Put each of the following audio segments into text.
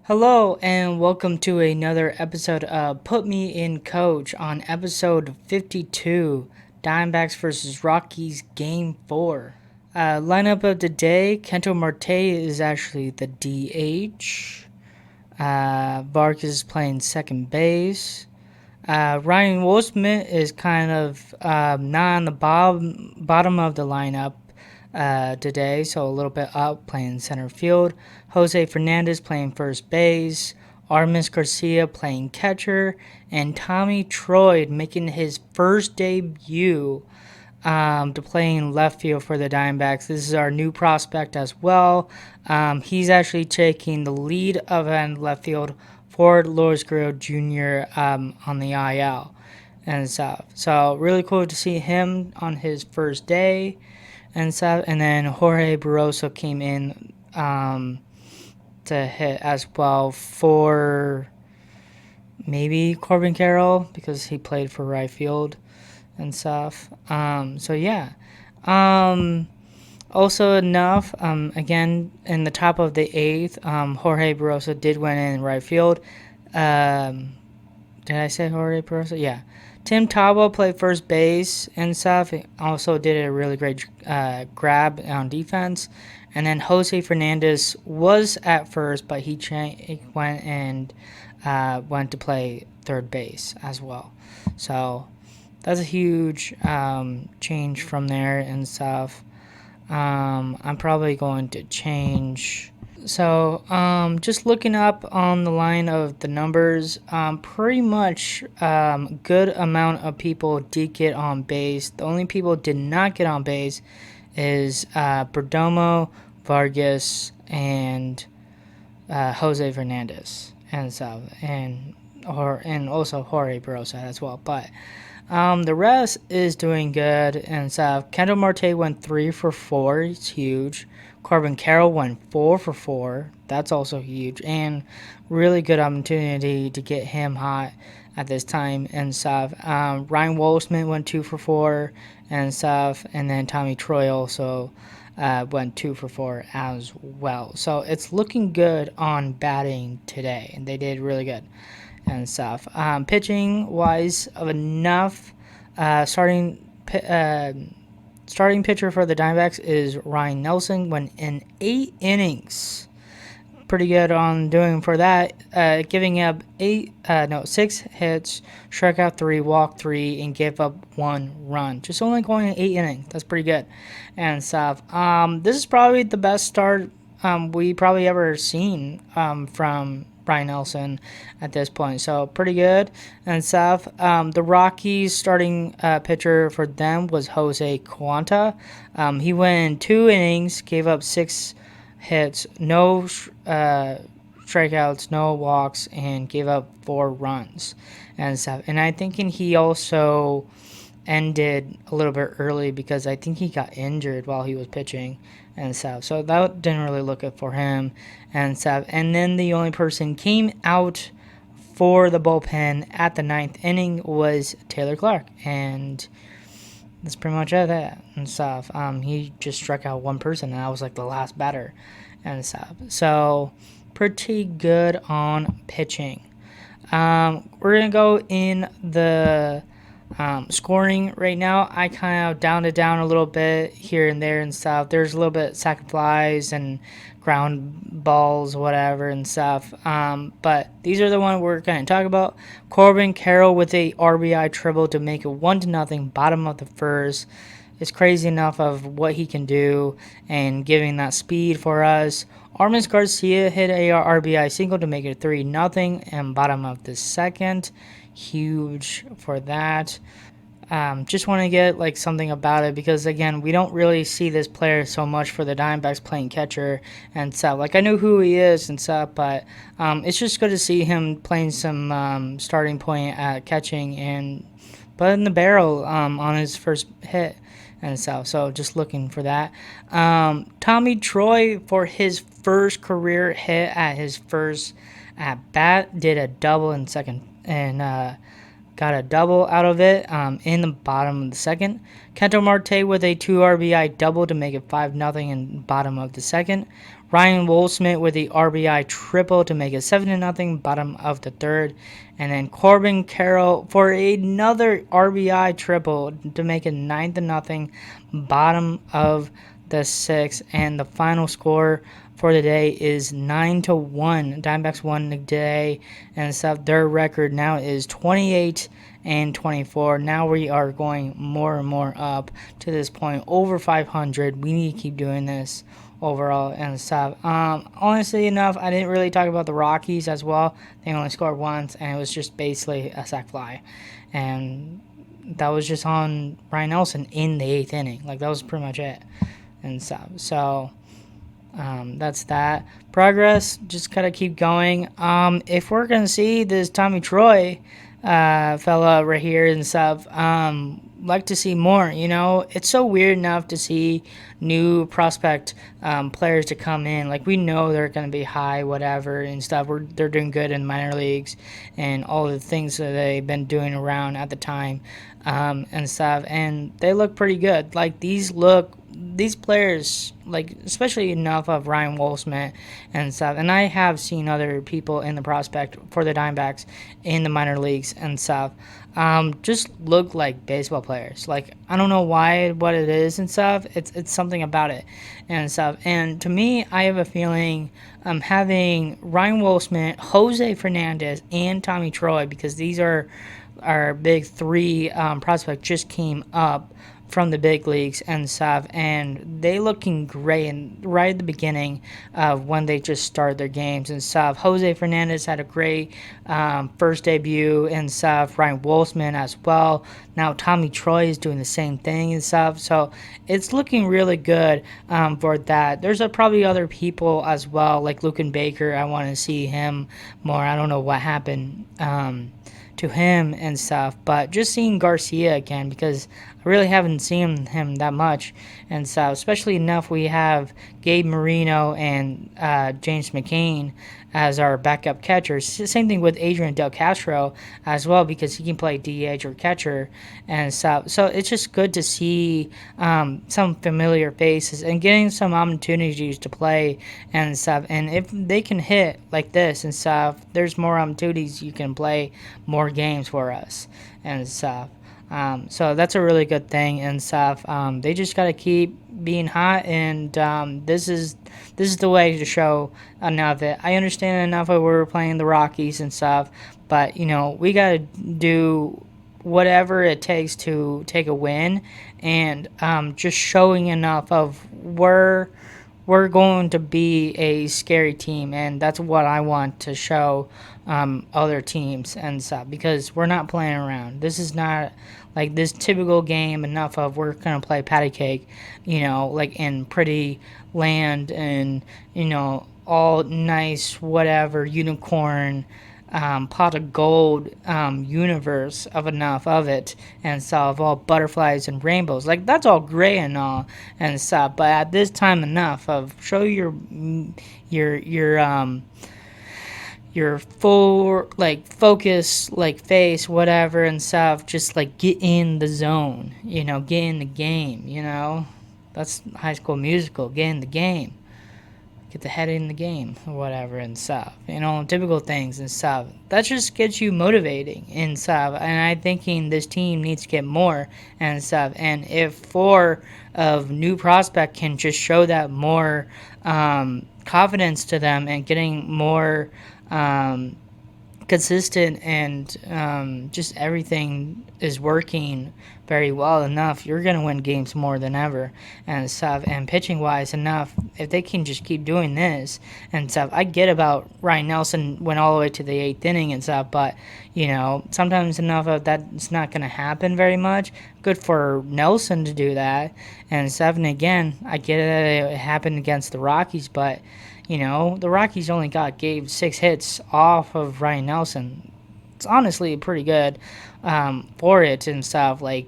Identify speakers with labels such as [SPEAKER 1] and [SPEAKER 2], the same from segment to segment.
[SPEAKER 1] Hello and welcome to another episode of Put Me in Coach on episode 52, Diamondbacks versus Rockies Game 4. Lineup of the day, Kento Marte is actually the DH. Vargas is playing second base. Ryan Wolfsmith is kind of not on the bottom of the lineup today, so a little bit up, playing center field. Jose Fernandez playing first base. Armis Garcia playing catcher. And Tommy Troy making his first debut to playing left field for the Diamondbacks. This is our new prospect as well. He's actually taking the lead of left field for Lourdes Guerrero Jr. On the IL and stuff. So really cool to see him on his first day and stuff. And then Jorge Barroso came in to hit as well for maybe Corbin Carroll because he played for right field and stuff. So yeah. Also enough, again, in the top of the eighth, Jorge Barroso did win in right field. Did I say Jorge Barroso? Yeah. Tim Tebow played first base and stuff. He also did a really great grab on defense. And then Jose Fernandez was at first, but he went and went to play third base as well. So that's a huge change from there and stuff. I'm probably going to change. So, just looking up on the line of the numbers, pretty much good amount of people did get on base. The only people did not get on base is Perdomo, Vargas, and Jose Fernandez, and so and also Jorge Barroso as well. But the rest is doing good and stuff. Kendall Marte went 3 for 4. It's huge. Corbin Carroll went 4 for 4. That's also huge. And really good opportunity to get him hot at this time and stuff. Ryan Wolfsmith went 2 for 4 and stuff. And then Tommy Troy also went 2 for 4 as well. So it's looking good on batting today. And they did really good and stuff. Pitching wise of enough. Starting pitcher for the Diamondbacks is Ryan Nelson. Went in 8 innings. Pretty good on doing for that. Giving up 6 hits, struck out 3, walked 3, and gave up 1 run. Just only going in 8 innings. That's pretty good and stuff. This is probably the best start we probably ever seen from Brian Nelson at this point. So pretty good and stuff. The Rockies starting pitcher for them was Jose Quanta. He went in 2 innings, gave up 6 hits, no strikeouts, no walks, and gave up 4 runs and stuff. And I think he also ended a little bit early because I think he got injured while he was pitching and stuff. So that didn't really look good for him and stuff. And then the only person came out for the bullpen at the 9th inning was Taylor Clark, and that's pretty much it and stuff. He just struck out 1 person, and that was like the last batter and stuff. So pretty good on pitching. We're gonna go in the scoring right now. I kind of downed it down a little bit here and there and stuff. There's a little bit sack flies and ground balls, whatever and stuff. But these are the ones we're going to talk about. Corbin Carroll with a RBI triple to make it 1-0, bottom of the first. It's crazy enough of what he can do and giving that speed for us. Armis Garcia hit a RBI single to make it 3-0 and bottom of the second. Huge for that. Just want to get like something about it because again we don't really see this player so much for the Diamondbacks playing catcher and stuff. Like I know who he is and stuff, but it's just good to see him playing some starting point at catching and but in the barrel on his first hit and stuff. So just looking for that. Tommy Troy for his first career hit at his first at bat did a double in second and got a double out of it in the bottom of the second. Kento Marte with a 2 RBI double to make it 5-0 in bottom of the second. Ryan Wolfsmith with the RBI triple to make it 7-0 bottom of the third. And then Corbin Carroll for another RBI triple to make it 9-0 bottom of the sixth. And the final score for the day is 9-1. Diamondbacks won the day, and stuff. Their record now is 28-24. Now we are going more and more up to this point, over 500. We need to keep doing this overall and stuff. Honestly enough, I didn't really talk about the Rockies as well. They only scored once, and it was just basically a sac fly, and that was just on Ryan Nelson in the 8th inning. Like, that was pretty much it and stuff. So that's that. Progress, just gotta keep going. If we're gonna see this Tommy Troy fella right here and stuff, like to see more. It's so weird enough to see new prospect players to come in. Like, we know they're gonna be high, whatever and stuff. They're doing good in minor leagues and all the things that they've been doing around at the time and stuff, and they look pretty good. Like, these players, like, especially enough of Ryan Wolfsmith and stuff, and I have seen other people in the prospect for the Diamondbacks in the minor leagues and stuff, just look like baseball players. Like, I don't know what it is and stuff. It's something about it and stuff. And to me, I have a feeling having Ryan Wolfsmith, Jose Fernandez, and Tommy Troy, because these are our big three prospects, just came up from the big leagues and stuff, and they looking great. And right at the beginning of when they just started their games and stuff, Jose Fernandez had a great first debut and stuff. Ryan Wolfsmith as well. Now Tommy Troy is doing the same thing and stuff. So it's looking really good for that. There's probably other people as well, like Luke and Baker. I want to see him more. I don't know what happened to him and stuff, but just seeing Garcia again, because I really haven't seen him that much and stuff. Especially enough, we have Gabe Marino and James McCain as our backup catchers. Same thing with Adrian Del Castro as well, because he can play DH or catcher and stuff. So it's just good to see some familiar faces and getting some opportunities to play and stuff. And if they can hit like this and stuff, there's more opportunities. You can play more games for us and stuff. So that's a really good thing and stuff. They just got to keep being hot, and this is the way to show enough of it. I understand enough of we're playing the Rockies and stuff, but we got to do whatever it takes to take a win, and just showing enough of we're going to be a scary team, and that's what I want to show other teams and stuff, because we're not playing around. This is not like this typical game enough of we're going to play patty cake, like in pretty land and, all nice, whatever, unicorn, pot of gold universe of enough of it and stuff, all butterflies and rainbows. Like, that's all great and all and stuff, but at this time enough of show your full, like, focus, like, face, whatever and stuff. Just, like, get in the zone, get in the game. That's High School Musical. Get in the game, get the head in the game or whatever and stuff, typical things and stuff. That just gets you motivating and stuff, and I'm thinking this team needs to get more and stuff. And if 4 of new prospect can just show that more confidence to them and getting more consistent and just everything is working very well enough, you're going to win games more than ever and stuff. And pitching wise enough, if they can just keep doing this and stuff. I get about Ryan Nelson went all the way to the 8th inning and stuff, but sometimes enough of that, it's not going to happen very much. Good for Nelson to do that and stuff. And again, I get it, it happened against the Rockies, but the Rockies only gave 6 hits off of Ryan Nelson. It's honestly pretty good for it and stuff. Like,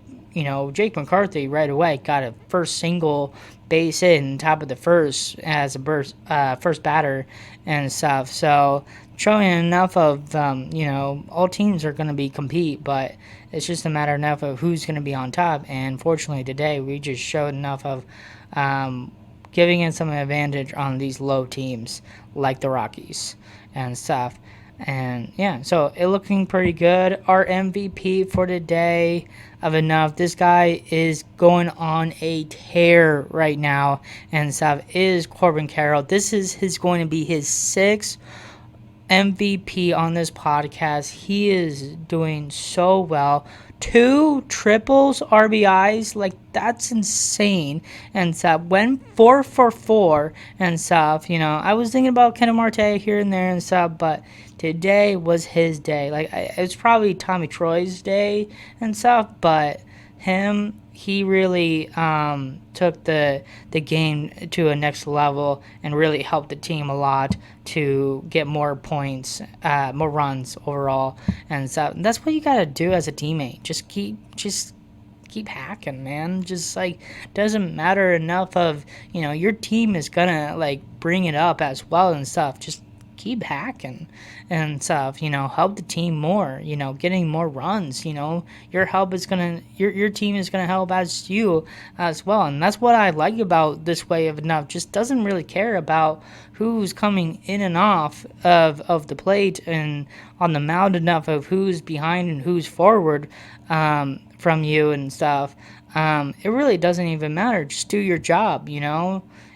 [SPEAKER 1] Jake McCarthy right away got a first single base hit in top of the first as a first batter and stuff. So showing enough of all teams are going to be compete, but it's just a matter enough of who's going to be on top. And fortunately today we just showed enough of um, giving it some advantage on these low teams like the Rockies and stuff. And yeah, so it looking pretty good. Our MVP for today of enough. This guy is going on a tear right now, and stuff is Corbin Carroll. This is going to be his sixth MVP on this podcast. He is doing so well. 2 triples, RBIs, like that's insane. And stuff went 4 for 4 and stuff. I was thinking about Kendall Marte here and there and stuff, but today was his day. Like it's probably Tommy Troy's day and stuff, but he really took the game to a next level and really helped the team a lot to get more points, more runs overall, and so that's what you gotta do as a teammate. Just keep hacking, man. Just like doesn't matter enough of your team is gonna like bring it up as well and stuff. Just keep hacking and stuff, help the team more, getting more runs, your help is gonna your team is gonna help as you as well. And that's what I like about this way of enough. Just doesn't really care about who's coming in and off of the plate and on the mound enough of who's behind and who's forward from you and stuff. It really doesn't even matter. Just do your job,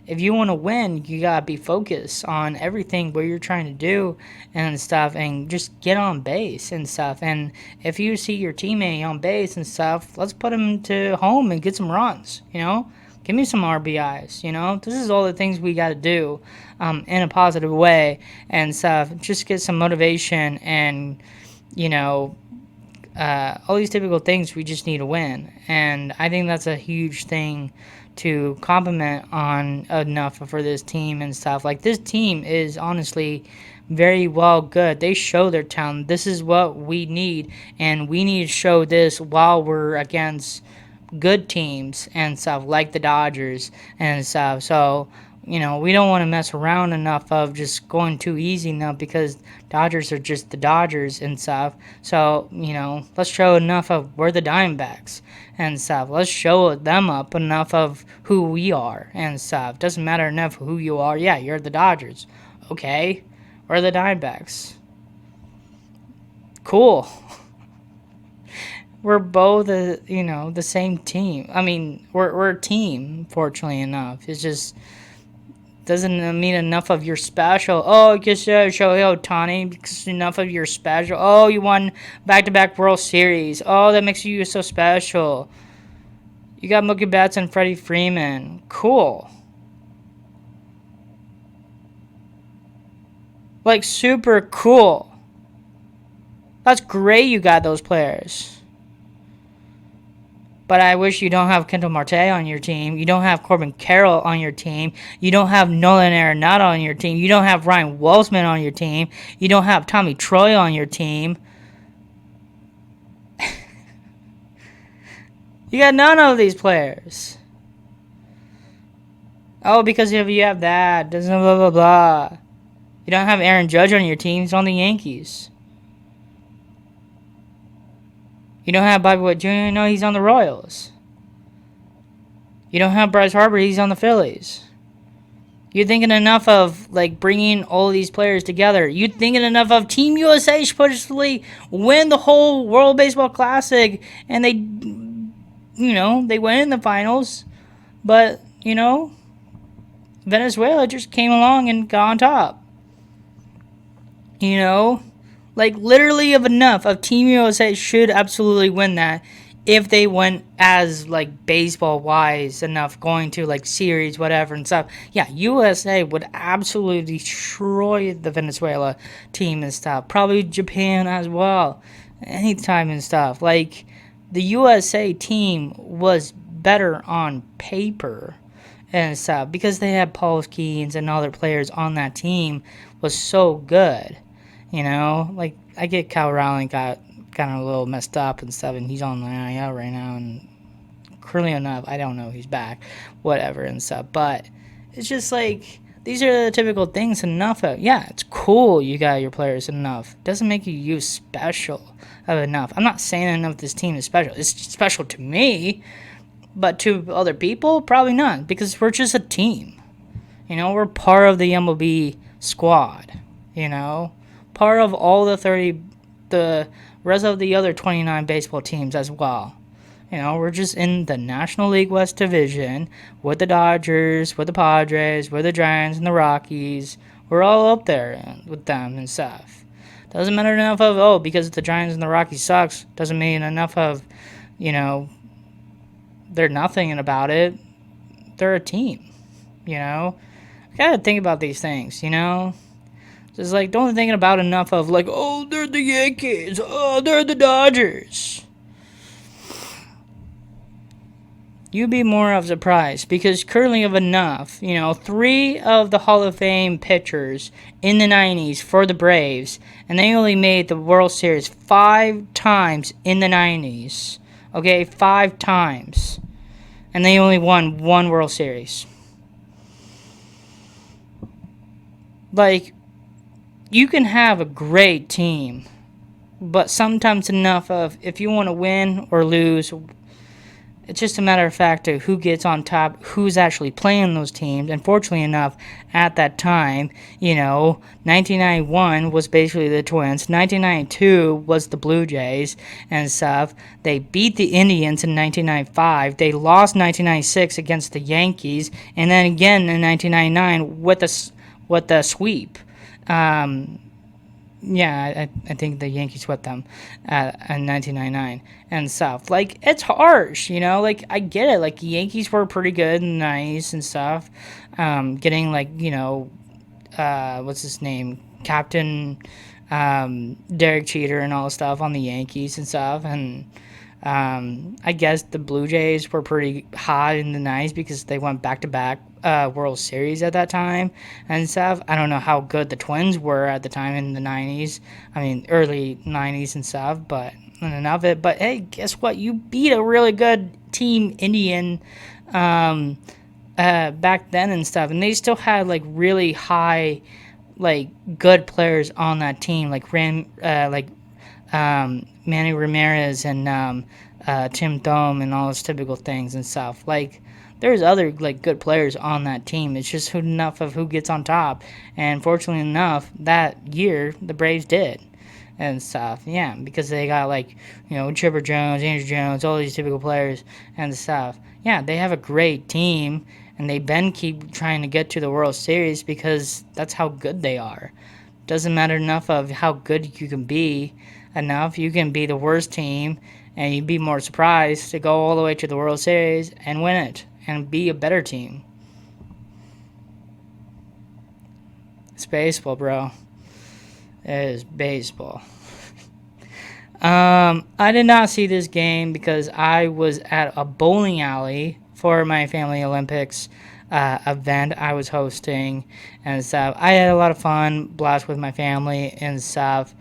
[SPEAKER 1] If you want to win, you gotta be focused on everything what you're trying to do and stuff, and just get on base and stuff. And if you see your teammate on base and stuff, let's put him to home and get some runs. Give me some RBIs. This is all the things we got to do in a positive way and stuff. Just get some motivation and all these typical things. We just need to win, and I think that's a huge thing to compliment on enough for this team and stuff. Like this team is honestly very well good. They show their talent. This is what we need, and we need to show this while we're against good teams and stuff like the Dodgers and stuff. So we don't want to mess around enough of just going too easy enough, because Dodgers are just the Dodgers and stuff. So, let's show enough of we're the Diamondbacks and stuff. Let's show them up enough of who we are and stuff. Doesn't matter enough who you are. Yeah, you're the Dodgers. Okay, we're the Diamondbacks. Cool. We're both, the same team. I mean, we're a team, fortunately enough. It's just doesn't mean enough of your special. Oh, just Shohei Ohtani, because enough of your special. Oh, you won back-to-back World Series. Oh, that makes you so special. You got Mookie Betts and Freddie Freeman. Cool. Like, super cool. That's great you got those players. But I wish you don't have Kendall Marte on your team. You don't have Corbin Carroll on your team. You don't have Nolan Arenado on your team. You don't have Ryan Wolfsman on your team. You don't have Tommy Troy on your team. You got none of these players. Oh, because if you have that, doesn't blah, blah, blah. You don't have Aaron Judge on your team. He's on the Yankees. You don't have Bobby Witt Jr. No, he's on the Royals. You don't have Bryce Harper. He's on the Phillies. You're thinking enough of like bringing all these players together. You're thinking enough of Team USA should potentially win the whole World Baseball Classic, and they went in the finals, but Venezuela just came along and got on top. Like, literally of enough of Team USA should absolutely win that if they went as, like, baseball-wise enough, going to, like, series, whatever, and stuff. Yeah, USA would absolutely destroy the Venezuela team and stuff. Probably Japan as well. Anytime and stuff. Like, the USA team was better on paper and stuff because they had Paul Skeens and other players on that team was so good. Like, I get Kyle Rowling got kind of a little messed up and stuff, and he's on the IL right now, and currently enough, I don't know, he's back, whatever and stuff, but it's just like, These are the typical things enough of. Yeah, it's cool you got your players enough. Doesn't make you special of enough. I'm not saying enough this team is special. It's special to me, but to other people, probably not, because we're just a team. We're part of the MLB squad. Part of all the rest of the other 29 baseball teams as well. We're just in the National League West Division with the Dodgers, with the Padres, with the Giants and the Rockies. We're all up there with them and stuff. Doesn't matter enough of, because the Giants and the Rockies sucks, doesn't mean enough of, they're nothing about it. They're a team, Gotta think about these things, Just don't think about enough of they're the Yankees, they're the Dodgers. You'd be more of a surprise because currently of enough, 3 of the Hall of Fame pitchers in the 90s for the Braves, and they only made the World Series 5 times in the 90s. Okay, 5 times. And they only won 1 World Series. You can have a great team, but sometimes enough of if you want to win or lose, it's just a matter of fact of who gets on top, who's actually playing those teams. And fortunately enough, at that time, 1991 was basically the Twins. 1992 was the Blue Jays and stuff. They beat the Indians in 1995. They lost 1996 against the Yankees. And then again in 1999 with the sweep. Yeah, I think the Yankees swept them in 1999 and stuff. It's harsh, I get it. The Yankees were pretty good in the 90s and stuff. Getting, what's his name? Captain Derek Jeter and all the stuff on the Yankees and stuff. And I guess the Blue Jays were pretty hot in the 90s because they went back-to-back World Series at that time and stuff. I don't know how good the Twins were at the time in the 90s. I mean, early 90s and stuff, but enough of it. But hey, guess what? You beat a really good team, Indian, back then and stuff. And they still had, really high, good players on that team, Manny Ramirez and Tim Thome and all those typical things and stuff. There's other good players on that team. It's just enough of who gets on top. And fortunately enough, that year the Braves did and stuff. Yeah, because they got Chipper Jones, Andrew Jones, all these typical players and stuff. Yeah, they have a great team, and they keep trying to get to the World Series because that's how good they are. Doesn't matter enough of how good you can be. Enough you can be the worst team, and you'd be more surprised to go all the way to the World Series and win it. And be a better team. It's baseball, bro. It is baseball. I did not see this game because I was at a bowling alley for my family Olympics event I was hosting and stuff. I had a lot of fun, blast with my family and stuff.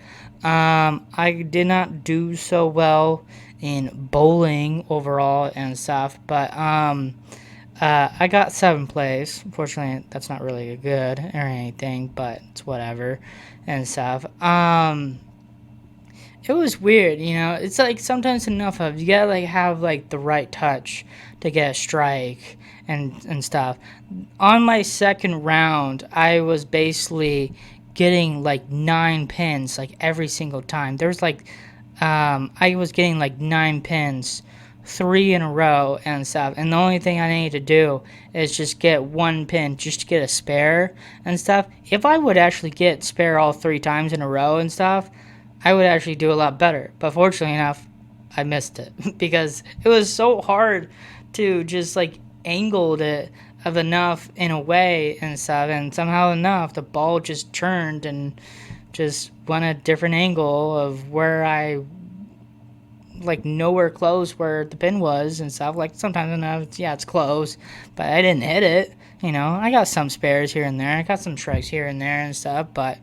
[SPEAKER 1] I did not do so well in bowling overall and stuff, but I got 7th place. Unfortunately, that's not really good or anything, but it's whatever and stuff. It was weird, It's sometimes enough of you gotta have the right touch to get a strike and stuff. On my second round, I was basically getting 9 pins every single time. There's I was getting 9 pins, 3 in a row and stuff. And the only thing I need to do is just get 1 pin, just to get a spare and stuff. If I would actually get spare all 3 times in a row and stuff, I would actually do a lot better. But fortunately enough, I missed it because it was so hard to just angled it of enough in a way and stuff, and somehow enough the ball just turned and just went a different angle of where I nowhere close where the pin was and stuff. Sometimes enough, yeah, it's close, but I didn't hit it. I got some spares here and there. I got some strikes here and there and stuff, but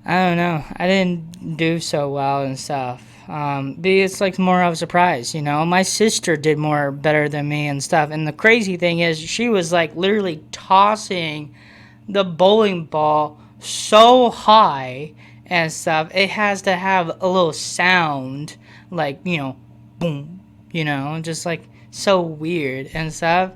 [SPEAKER 1] I don't know. I didn't do so well and stuff. It's more of a surprise, My sister did better than me and stuff. And the crazy thing is, she was literally tossing the bowling ball so high and stuff. It has to have a little sound, like, boom, just like so weird and stuff.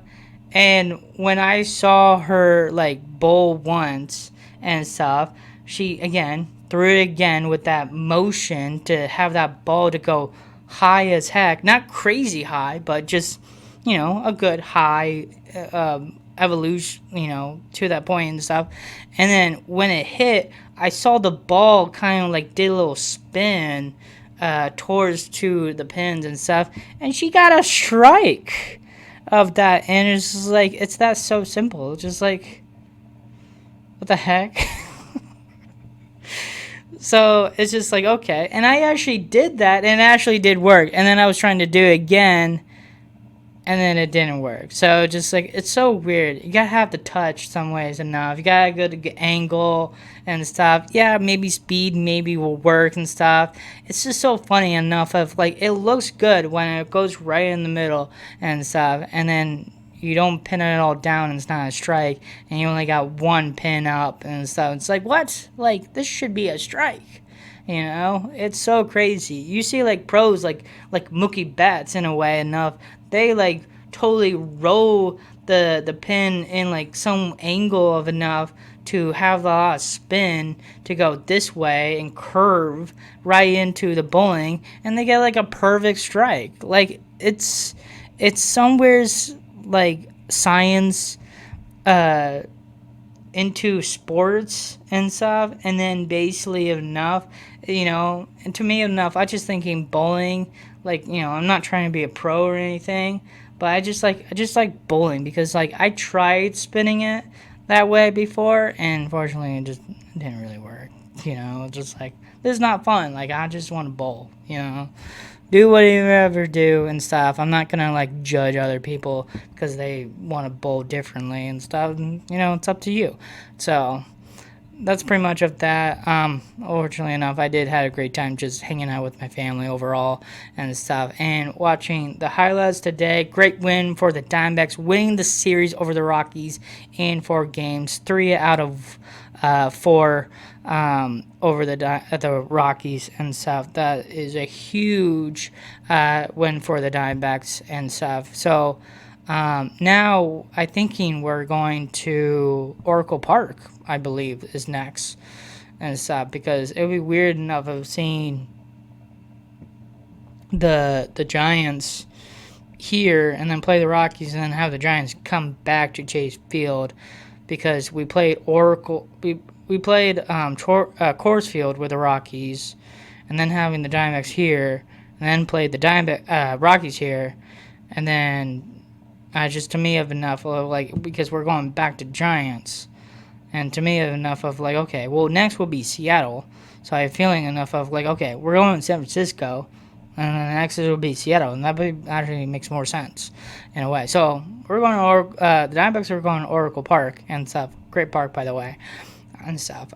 [SPEAKER 1] And when I saw her like bowl once and stuff, she again threw it again with that motion to have that ball to go high as heck. Not crazy high, but just, a good high evolution, to that point and stuff. And then when it hit, I saw the ball kind of like did a little spin towards to the pins and stuff, and she got a strike of that. And it's just like, it's that so simple. Just like, what the heck? So it's just like, okay. And I actually did that, and it actually did work. And then I was trying to do it again, and then it didn't work. So just like, it's so weird. You gotta have the touch some ways enough. You gotta go to angle and stuff. Yeah, maybe speed maybe will work and stuff. It's just so funny enough of like, it looks good when it goes right in the middle and stuff, and then you don't pin it all down and it's not a strike, and you only got one pin up and stuff. It's like, what? Like, this should be a strike. It's so crazy. You see like pros like Mookie Betts in a way enough, they like totally roll the pin in like some angle of enough to have a lot of spin to go this way and curve right into the bowling, and they get like a perfect strike. Like, it's somewhere's like science into sports and stuff, and then basically enough, and to me enough, I just thinking bowling, like, I'm not trying to be a pro or anything, but I just like bowling because like I tried spinning it that way before, and unfortunately it just didn't really work. Just like, this is not fun. Like, I just want to bowl. Do what you ever do and stuff. I'm not gonna like judge other people because they want to bowl differently and stuff. And, it's up to you. So that's pretty much of that. Fortunately enough, I did have a great time just hanging out with my family overall and stuff, and watching the highlights today. Great win for the Diamondbacks, winning the series over the Rockies in 4 games, 3 out of 4 over the Rockies and stuff. That is a huge win for the Diamondbacks and stuff. So now I'm thinking we're going to Oracle Park, I believe, is next and stuff, because it would be weird enough of seeing the Giants here and then play the Rockies and then have the Giants come back to Chase Field, because we played we played Coors Field with the Rockies, and then having the Diamondbacks here, and then played the Rockies here, and then just to me of enough of like, because we're going back to Giants, and to me of enough of like, okay, well, next will be Seattle, so I have feeling enough of like, okay, we're going to San Francisco, and then the next will be Seattle, and that actually makes more sense in a way. So we're going to the Diamondbacks are going to Oracle Park and stuff. Great park, by the way, and stuff.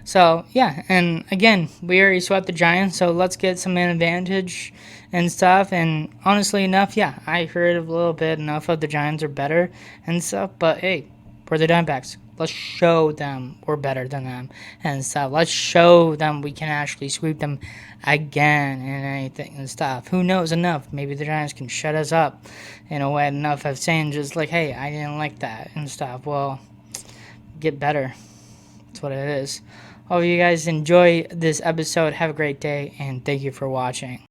[SPEAKER 1] So yeah, and again, we already swept the Giants, so let's get some advantage and stuff. And honestly enough, yeah, I heard a little bit enough of the Giants are better and stuff, but hey, we're the Diamondbacks. Let's show them we're better than them and stuff. Let's show them we can actually sweep them again and anything and stuff. Who knows enough? Maybe the Giants can shut us up in a way enough of saying just like, hey, I didn't like that and stuff. Well, get better. That's what it is. Hope you guys enjoy this episode. Have a great day, and thank you for watching.